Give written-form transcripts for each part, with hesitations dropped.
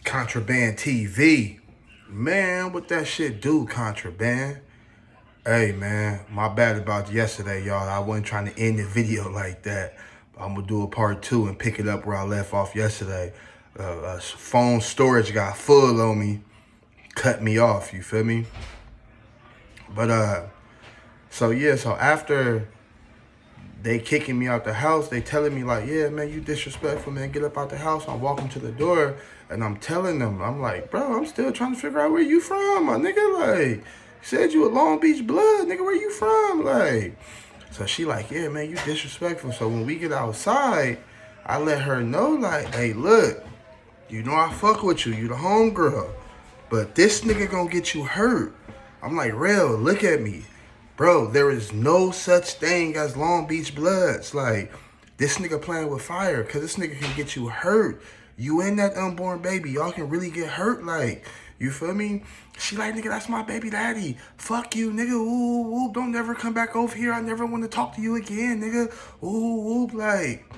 Contraband TV. Man, what that shit do, Contraband? Hey, man, my bad about yesterday, y'all. I wasn't trying to end the video like that. I'm going to do a part 2 and pick it up where I left off yesterday. Phone storage got full on me. Cut me off, you feel me? But, so after they kicking me out the house, they telling me like, yeah, man, you disrespectful, man. Get up out the house. I'm walking to the door, and I'm telling them, I'm like, bro, I'm still trying to figure out where you from, my nigga. Like, you said you a Long Beach blood, nigga. Where you from? Like, so she like, yeah, man, you disrespectful. So when we get outside, I let her know, like, hey, look, you know I fuck with you. You the homegirl. But this nigga gonna get you hurt. I'm like, Relle, look at me. Bro, there is no such thing as Long Beach Bloods. Like, this nigga playing with fire, because this nigga can get you hurt. You and that unborn baby, y'all can really get hurt. Like, you feel me? She like, nigga, that's my baby daddy. Fuck you, nigga. Ooh, ooh, don't never come back over here. I never want to talk to you again, nigga. Ooh, ooh, like,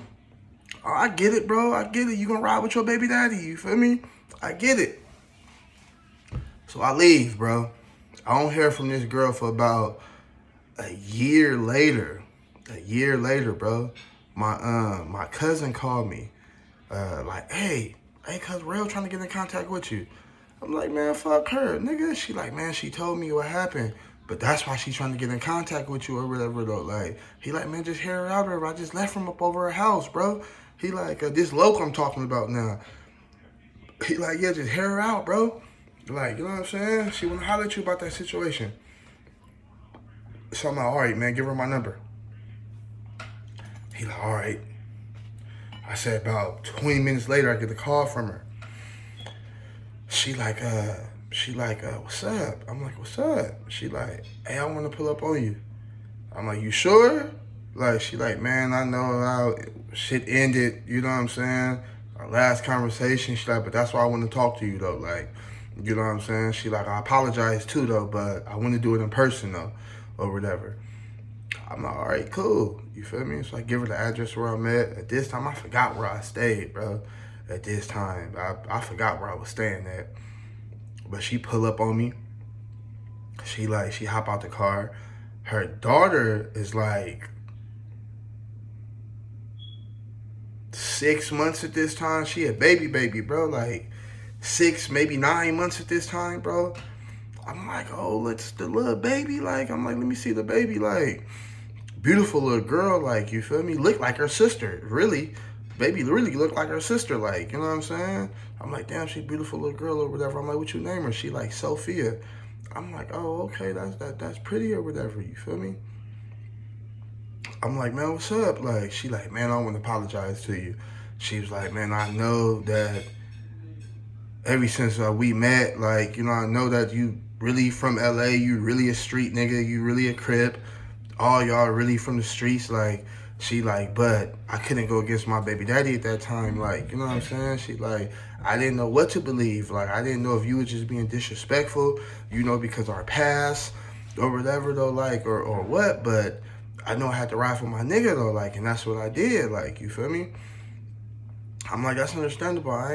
oh, I get it, bro. I get it. You gonna ride with your baby daddy, you feel me? I get it. So I leave, bro. I don't hear from this girl for about a year later, bro, my cousin called me, like, hey, cuz Relle trying to get in contact with you. I'm like, man, fuck her, nigga. She like, man, she told me what happened, but that's why she trying to get in contact with you or whatever, though. Like, he like, man, just hear her out, or I just left from up over her house, bro. He like, this loc I'm talking about now. He like, yeah, just hear her out, bro. Like, you know what I'm saying? She wanna holler at you about that situation. So I'm like, all right, man, give her my number. He like, all right. I said about 20 minutes later, I get a call from her. She like, what's up? I'm like, what's up? She like, hey, I want to pull up on you. I'm like, you sure? Like, she like, man, I know how shit ended, you know what I'm saying? Our last conversation, she like, but that's why I want to talk to you, though. Like, you know what I'm saying? She like, I apologize, too, though, but I want to do it in person, though, or whatever. I'm like, all right, cool. You feel me? So I give her the address where I'm at. At this time, I forgot where I stayed, bro. At this time, I forgot where I was staying at. But she pull up on me. She hop out the car. Her daughter is like 6 months at this time. She a baby, bro. Like 6, maybe 9 months at this time, bro. I'm like, oh, it's the little baby. Like, I'm like, let me see the baby. Like, beautiful little girl, like, you feel me? Look like her sister, really. Baby really look like her sister, like, you know what I'm saying? I'm like, damn, she beautiful little girl or whatever. I'm like, what you name her? She like, Sophia. I'm like, oh, okay, that's pretty or whatever, you feel me? I'm like, man, what's up? Like, she like, man, I want to apologize to you. She was like, man, I know that ever since we met, like, you know, I know that you really from LA, you really a street nigga, you really a Crip. All y'all really from the streets, like, she like, but I couldn't go against my baby daddy at that time, like, you know what I'm saying? She like, I didn't know what to believe, like, I didn't know if you were just being disrespectful, you know, because our past, or whatever, though, like, or what, but I know I had to ride for my nigga, though, like, and that's what I did, like, you feel me? I'm like, that's understandable. I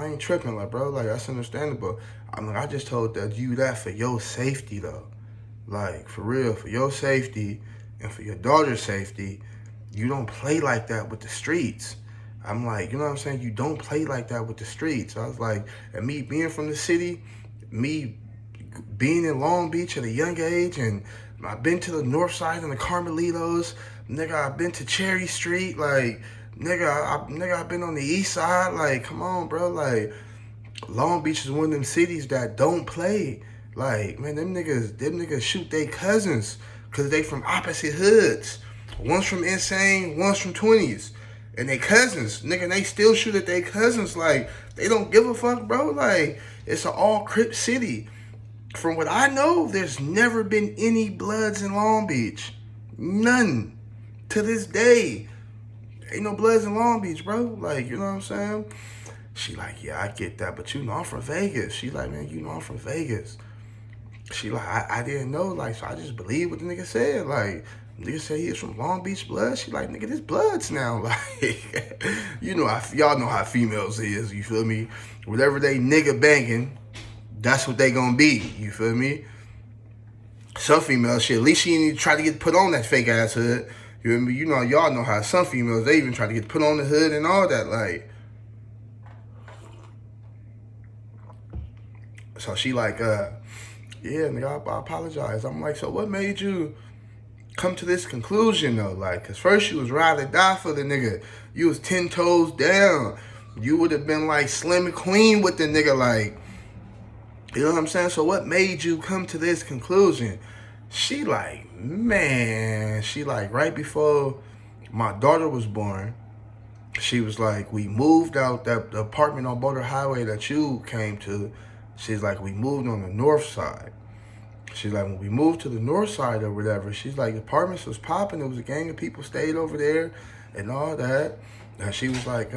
ain't tripping, like, bro. Like, that's understandable. I'm like, I just told you that for your safety, though. Like, for real, for your safety and for your daughter's safety, you don't play like that with the streets. I'm like, you know what I'm saying? You don't play like that with the streets. I was like, and me being from the city, me being in Long Beach at a young age, and I've been to the north side and the Carmelitos, nigga, I've been to Cherry Street, like, nigga, I've been on the east side, like, come on, bro, like, Long Beach is one of them cities that don't play. Like, man, them niggas shoot their cousins because they from opposite hoods. One's from Insane, one's from 20s. And they cousins, nigga, and they still shoot at their cousins. Like, they don't give a fuck, bro. Like, it's an all Crip city. From what I know, there's never been any Bloods in Long Beach. None. To this day. Ain't no Bloods in Long Beach, bro. Like, you know what I'm saying? She like, yeah, I get that, but you know I'm from Vegas. She like, man, you know I'm from Vegas. She like, I didn't know, like, so I just believe what the nigga said. Like, Nigga say he is from Long Beach blood. She like, nigga, this blood's now. Like, you know, y'all know how females is, you feel me? Whatever they nigga banging, that's what they gonna be, you feel me? Some females, shit, at least she didn't try to get put on that fake ass hood. You feel me? You know, y'all know how some females, they even try to get put on the hood and all that, like. So she like, yeah, nigga, I apologize. I'm like, so what made you come to this conclusion though? Like, cause first you was ride or die for the nigga. You was 10 toes down. You would have been like Slim and Queen with the nigga, like, you know what I'm saying? So what made you come to this conclusion? She like, man, she like right before my daughter was born, she was like, we moved out that the apartment on Boulder Highway that you came to. She's like, we moved on the north side. She's like, when we moved to the north side or whatever, she's like, the apartments was popping. There was a gang of people stayed over there and all that. And she was like,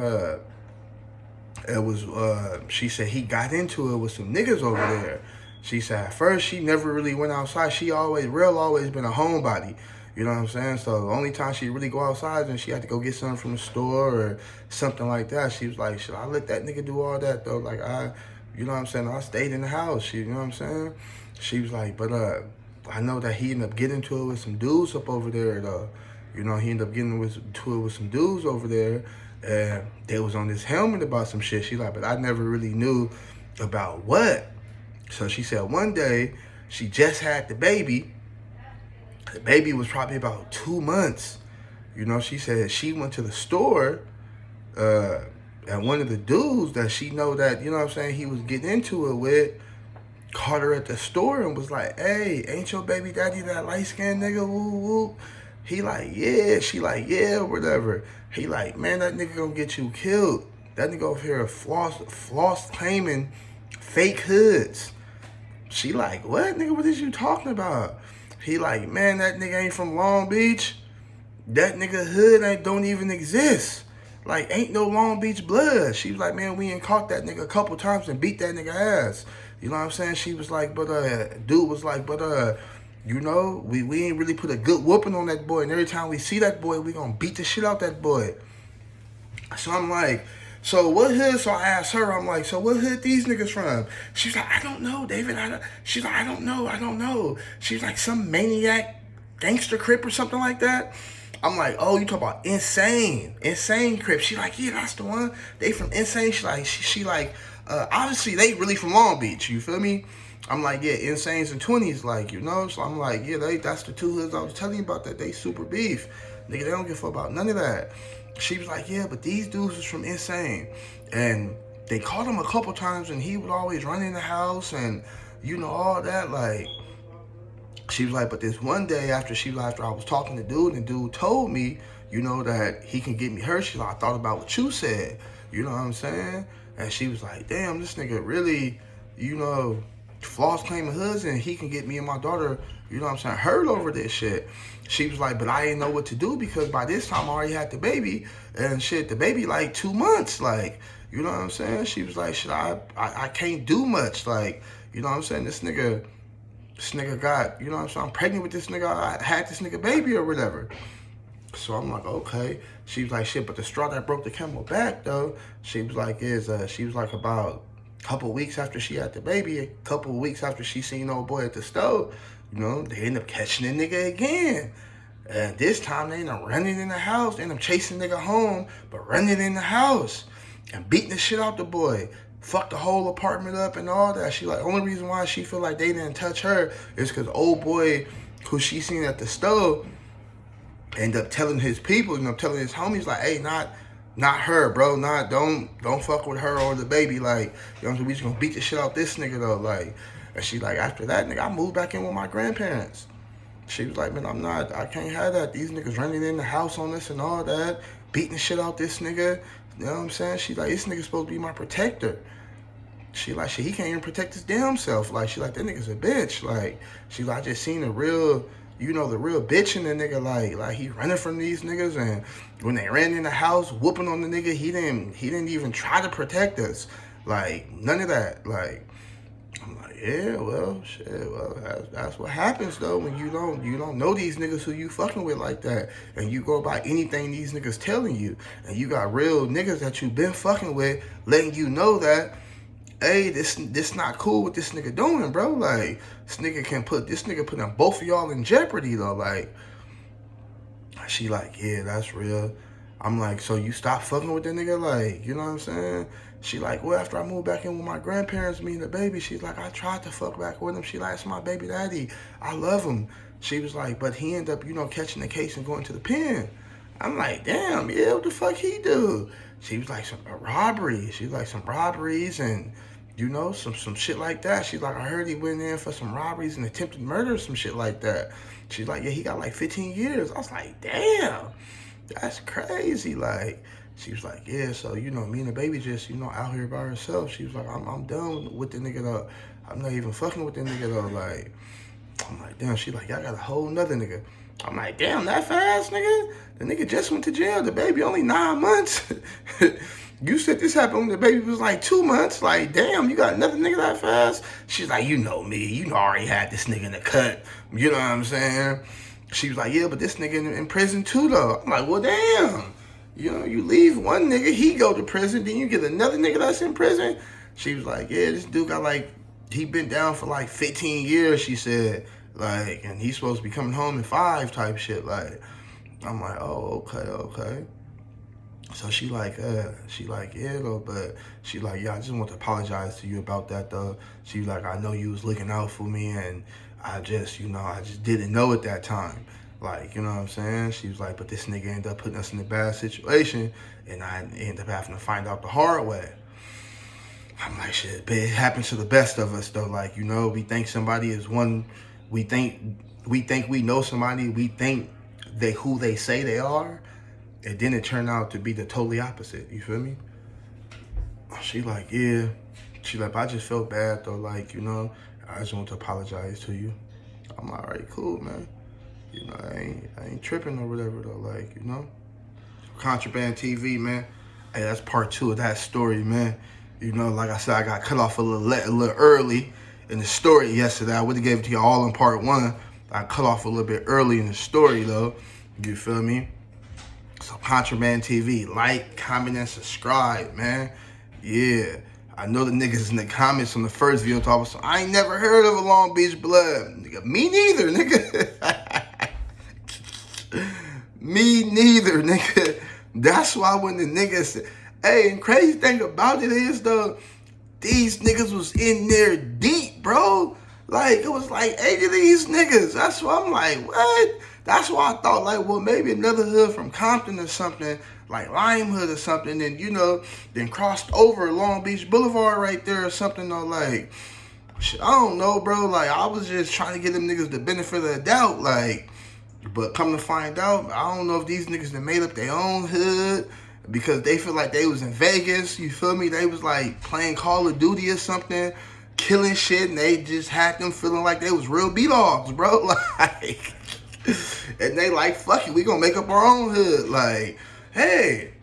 she said he got into it with some niggas over there. She said at first she never really went outside. Relle always been a homebody. You know what I'm saying? So the only time she really go outside is when she had to go get something from the store or something like that. She was like, should I let that nigga do all that though? Like you know what I'm saying? I stayed in the house. You know what I'm saying? She was like, but I know that he ended up getting to it with some dudes up over there though. You know, he ended up getting to it with some dudes over there. And they was on this helmet about some shit. She like, but I never really knew about what. So she said one day she just had the baby. The baby was probably about 2 months. You know, she said she went to the store and one of the dudes that she know that, you know what I'm saying, he was getting into it with, caught her at the store and was like, hey, ain't your baby daddy that light-skinned nigga, woo woo? He like, yeah. She like, yeah, whatever. He like, man, that nigga gonna get you killed. That nigga over here floss claiming fake hoods. She like, what, nigga, what is you talking about? He like, man, that nigga ain't from Long Beach. That nigga hood don't even exist. Like, ain't no Long Beach blood. She was like, man, we ain't caught that nigga a couple times and beat that nigga ass. You know what I'm saying? She was like, but dude was like, but you know, we ain't really put a good whooping on that boy. And every time we see that boy, we gonna beat the shit out that boy. So I'm like, so what hood? So I asked her, I'm like, so what hood these niggas from? She's like, I don't know, David. She's like, I don't know. She's like, some maniac gangster crip or something like that. I'm like, oh, you talk about insane crip. She like, yeah, that's the one. They from insane. She like, obviously they really from Long Beach. You feel me? I'm like, yeah, Insanes and 20s, like, you know? So I'm like, yeah, that's the two hoods I was telling you about that. They super beef. Nigga, they don't give a fuck about none of that. She was like, yeah, but these dudes was from Insane. And they caught him a couple times and he would always run in the house and, you know, all that. Like, she was like, but this one day after I was talking to dude and dude told me, you know, that he can get me hurt. She's like, I thought about what you said. You know what I'm saying? And she was like, damn, this nigga really, you know, floss claiming hoods and he can get me and my daughter, you know what I'm saying, hurt over this shit. She was like, but I didn't know what to do because by this time I already had the baby and shit, the baby like 2 months, like, you know what I'm saying? She was like, shit, I can't do much, like, you know what I'm saying? This nigga got, you know what I'm saying, I'm pregnant with this nigga, I had this nigga baby or whatever. So I'm like, okay. She was like, shit, but the straw that broke the camel back though, she was like, she was like about couple weeks after she had the baby, a couple weeks after she seen old boy at the stove, you know, they end up catching the nigga again. And this time they end up running in the house. They end up chasing the nigga home, but running in the house and beating the shit out the boy. Fucked the whole apartment up and all that. She like, only reason why she feel like they didn't touch her is because old boy who she seen at the stove end up telling his people, you know, telling his homies like, hey, not her, bro. Don't fuck with her or the baby. Like, you know, we just gonna beat the shit out this nigga though. Like, and she like, after that, nigga, I moved back in with my grandparents. She was like, man, I can't have that. These niggas running in the house on this and all that, beating the shit out this nigga. You know what I'm saying? She like, this nigga's supposed to be my protector. She like, shit, he can't even protect his damn self. Like, she like, that nigga's a bitch. Like, she like, I just seen the real, you know, the real bitch in the nigga. Like he running from these niggas, and when they ran in the house, whooping on the nigga, he didn't even try to protect us. Like, none of that. Like, I'm like, yeah, well, shit, well, that's what happens though when you don't know these niggas who you fucking with like that, and you go by anything these niggas telling you, and you got real niggas that you been fucking with letting you know that, hey, this not cool what this nigga doing, bro. Like, this nigga putting both of y'all in jeopardy though. Like, she like, yeah, that's real. I'm like, so you stop fucking with that nigga? Like, you know what I'm saying? She like, well, after I moved back in with my grandparents, me and the baby, she's like, I tried to fuck back with him. She like, it's my baby daddy. I love him. She was like, but he ended up, catching the case and going to the pen. I'm like, damn, yeah, what the fuck he do? She was like, some robbery. She's like, some robberies and, some shit like that. She's like, I heard he went in for some robberies and attempted murder, some shit like that. She's like, yeah, he got like 15 years. I was like, damn, that's crazy. Like, she was like, yeah, so, me and the baby just, out here by herself. She was like, I'm done with the nigga though. I'm not even fucking with the nigga though. Like, I'm like, damn. She like, y'all got a whole nother nigga. I'm like, damn, that fast, nigga? The nigga just went to jail. The baby only 9 months. You said this happened when the baby was like 2 months. Like, damn, you got another nigga that fast? She's like, you know me. I already had this nigga in the cut. You know what I'm saying? She was like, yeah, but this nigga in prison too, though. I'm like, well, damn. You leave one nigga, he go to prison, then you get another nigga that's in prison. She was like, yeah, this dude got like, he been down for like 15 years, she said. Like, and he's supposed to be coming home in 5 type shit. Like, I'm like, oh, okay. So she like, yeah, though, but she like, yeah, I just want to apologize to you about that, though. She like, I know you was looking out for me, and I just didn't know at that time. Like, you know what I'm saying? She was like, but this nigga ended up putting us in a bad situation, and I ended up having to find out the hard way. I'm like, shit, but it happens to the best of us, though. Like, we think somebody is one, we think we know somebody, we think who they say they are, and then it turned out to be the totally opposite. You feel me? She like, yeah. She like, I just felt bad though. Like, I just want to apologize to you. I'm like, all right, cool, man. I ain't tripping or whatever though. Like, Contraband TV, man. Hey, that's part 2 of that story, man. Like I said, I got cut off a little early in the story yesterday. I would have gave it to you all in part 1. I cut off a little bit early in the story though. You feel me? So Contraband TV, like, comment, and subscribe, man. Yeah. I know the niggas in the comments on the first video talking, so I ain't never heard of a Long Beach Blood. Nigga, me neither, nigga. Me neither, nigga. That's why when the niggas said, hey, and crazy thing about it is, though, these niggas was in there deep, bro. Like, it was like 8 of these niggas. That's why I'm like, what? That's why I thought, like, well, maybe another hood from Compton or something, like Lime Hood or something, and, then crossed over Long Beach Boulevard right there or something, or like, shit, I don't know, bro. Like, I was just trying to give them niggas the benefit of the doubt, like, but come to find out, I don't know if these niggas done made up their own hood because they feel like they was in Vegas, you feel me? They was, like, playing Call of Duty or something, killing shit, and they just had them feeling like they was real B-Dogs, bro. Like, and they like, fuck it, we gonna make up our own hood. Like, hey,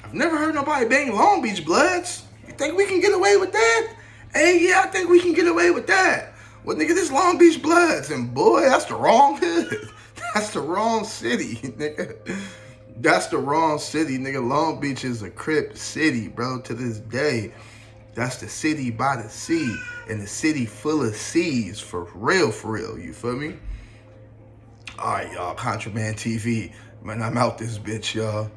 I've never heard nobody bang Long Beach Bloods. You think we can get away with that? Hey, yeah, I think we can get away with that. Well, nigga, this Long Beach Bloods. And boy, that's the wrong hood. That's the wrong city, nigga. That's the wrong city, nigga. Long Beach is a Crip city, bro, to this day. That's the city by the sea, and the city full of seas, for real, you feel me? All right, y'all, Contraband TV. Man, I'm out this bitch, y'all.